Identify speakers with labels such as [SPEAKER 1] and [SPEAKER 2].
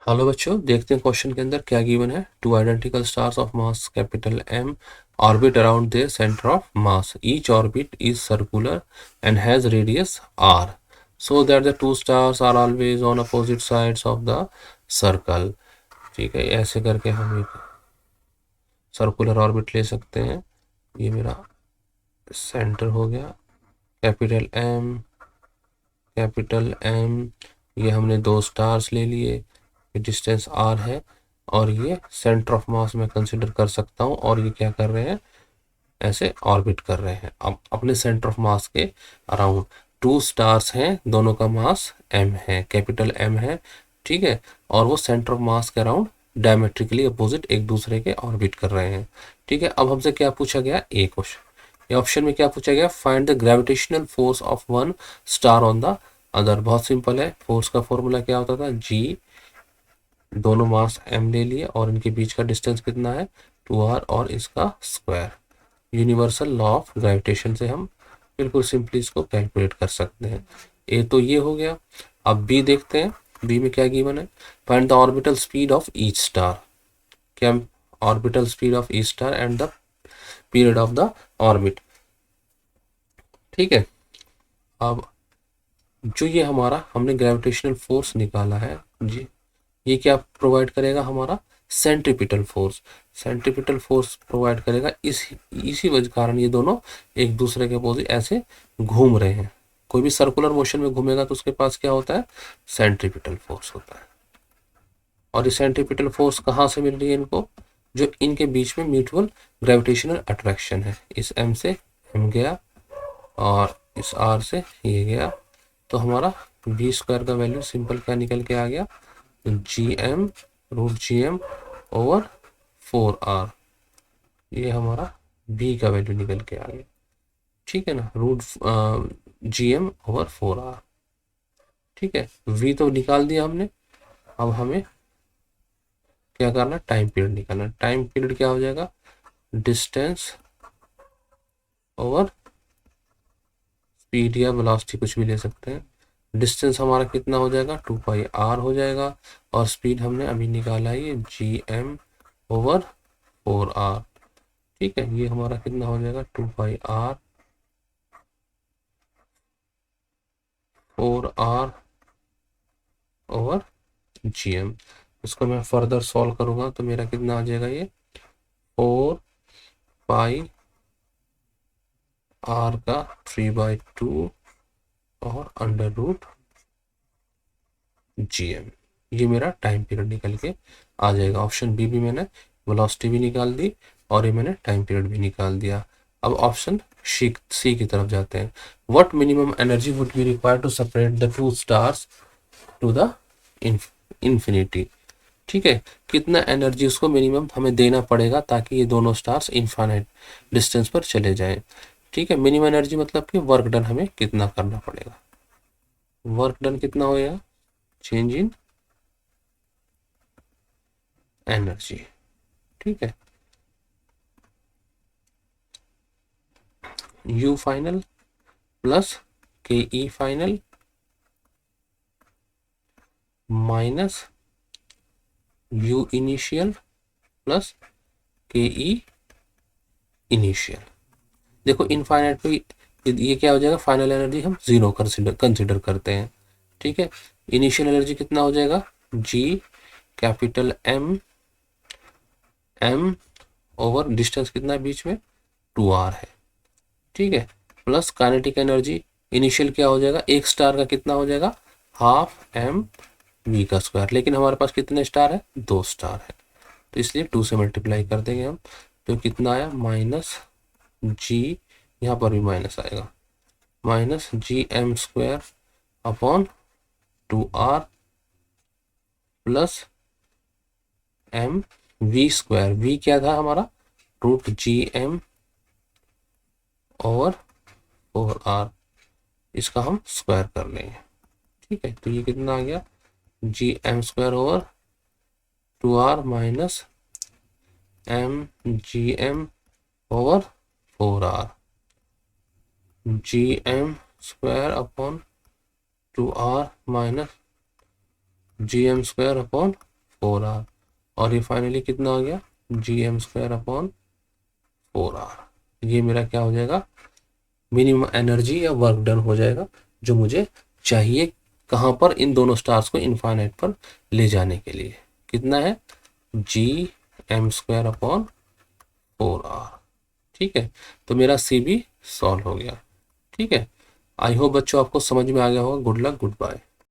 [SPEAKER 1] Hello बच्चों, देखते हैं क्वेश्चन के अंदर क्या गिवन है। Two identical stars of mass capital M orbit around their centre of mass, each orbit is circular and has radius R, so that the two stars are always on opposite sides of the circle. ठीक है, ऐसे करके हम एक circular orbit ले सकते हैं। ये मेरा सेंटर हो गया, कैपिटल एम कैपिटल एम। ये हमने दो स्टार्स ले लिए, डिस्टेंस आर है, और ये सेंटर ऑफ मास में कंसिडर कर सकता हूँ। और ये क्या कर रहे हैं, ऐसे ऑर्बिट कर रहे हैं अब अपने सेंटर ऑफ मास के अराउंड। टू स्टार्स हैं, दोनों का मास एम है, कैपिटल एम है, ठीक है। और वो सेंटर ऑफ मास के अराउंड डायमेट्रिकली अपोजिट एक दूसरे के ऑर्बिट कर रहे हैं, ठीक है। अब हमसे क्या पूछा गया, ए क्वेश्चन, ये ऑप्शन में क्या पूछा गया, find the gravitational force of one star on the other. बहुत सिंपल है, फोर्स का फॉर्मूला क्या होता था, जी, दोनों मास m ले लिए और इनके बीच का डिस्टेंस कितना है 2r, और इसका square. Universal law of gravitation से हम बिल्कुल सिंपली इसको कैलकुलेट कर सकते हैं। ए तो ये हो गया। अब बी देखते हैं, बी में क्या गिवन है, find the orbital speed of each star. क्या, orbital speed of each star and the period of the orbit, ठीक है। अब जो ये हमारा हमने ग्रेविटेशनल फोर्स निकाला है जी, ये क्या प्रोवाइड करेगा, हमारा centripetal force. Centripetal force provide करेगा, इसी वजह कारण ये दोनों एक दूसरे के अपोजिट ऐसे घूम रहे हैं। कोई भी सर्कुलर मोशन में घूमेगा तो उसके पास क्या होता है, सेंट्रीपिटल फोर्स होता है। और ये सेंट्रीपिटल फोर्स कहाँ से मिल रही है इनको, जो इनके बीच में म्यूचुअल ग्रेविटेशनल अट्रैक्शन है। इस एम से एम गया और इस आर से ये गया, तो हमारा बी स्क्वायर का वैल्यू सिंपल क्या निकल के आ गया, G M root G M over 4r। ये हमारा b का वैल्यू निकल के आ गया, ठीक है ना, root G M over 4r, ठीक है। v तो निकाल दिया हमने। अब हमें क्या करना, टाइम पीरियड निकालना। टाइम पीरियड क्या हो जाएगा, डिस्टेंस ओवर स्पीड या वेलोसिटी, कुछ भी ले सकते हैं। डिस्टेंस हमारा कितना हो जाएगा, 2πr हो जाएगा, और स्पीड हमने अभी निकाला है ये जी एम ओवर 4r, ठीक है। ये हमारा कितना हो जाएगा, 2πr 4r over G M. इसको मैं फर्दर सॉल्व करूंगा तो मेरा कितना आ जाएगा, ये 4πr का 3/2 और अंडर रूट जी एम। ये मेरा टाइम पीरियड निकल के आ जाएगा। ऑप्शन बी भी मैंने वेलोसिटी भी निकाल दी और ये मैंने टाइम पीरियड भी निकाल दिया। अब ऑप्शन सी की तरफ जाते हैं। What minimum energy would be required to separate the two stars to the infinity, ठीक है। कितना एनर्जी उसको मिनिमम हमें देना पड़ेगा ताकि ये दोनों स्टार्स इनफाइनाइट डिस्टेंस पर चले जाएं, ठीक है। मिनिमम एनर्जी मतलब कि वर्क डन हमें कितना करना पड़ेगा, वर्क डन कितना होगा, चेंज इन एनर्जी, ठीक है। You final plus K E final minus U initial plus K E initial. देखो इनफाइनाइट पे ये क्या हो जाएगा, फाइनल एनर्जी हम जीरो कंसिडर करते हैं, ठीक है। इनिशियल एनर्जी कितना हो जाएगा, G capital M M over distance कितना है बीच में 2r है, ठीक है, प्लस काइनेटिक एनर्जी इनिशियल क्या हो जाएगा, एक स्टार का कितना हो जाएगा, हाफ एम वी का स्क्वायर। लेकिन हमारे पास कितने स्टार है, 2 स्टार है, तो इसलिए 2 से मल्टीप्लाई कर देंगे हम। तो कितना आया, माइनस जी, यहाँ पर भी माइनस आएगा, minus G M square upon 2r plus M V square. V क्या था हमारा, root G M over 4r, इसका हम स्क्वायर कर लेंगे, ठीक है। तो ये कितना आ गया, G M square over 2r minus M G M over 4r, G M square upon 2r minus G M square upon 4r, और ये फाइनली कितना हो गया Gm²/4r। ये मेरा क्या हो जाएगा, मिनिमम एनर्जी या वर्क डन हो जाएगा जो मुझे चाहिए कहाँ पर, इन दोनों स्टार्स को इनफाइनाइट पर ले जाने के लिए। कितना है Gm²/4r। ठीक है, तो मेरा सी भी सॉल्व हो गया। ठीक है, आई होप बच्चों आपको समझ में आ गया होगा। Good luck, good bye.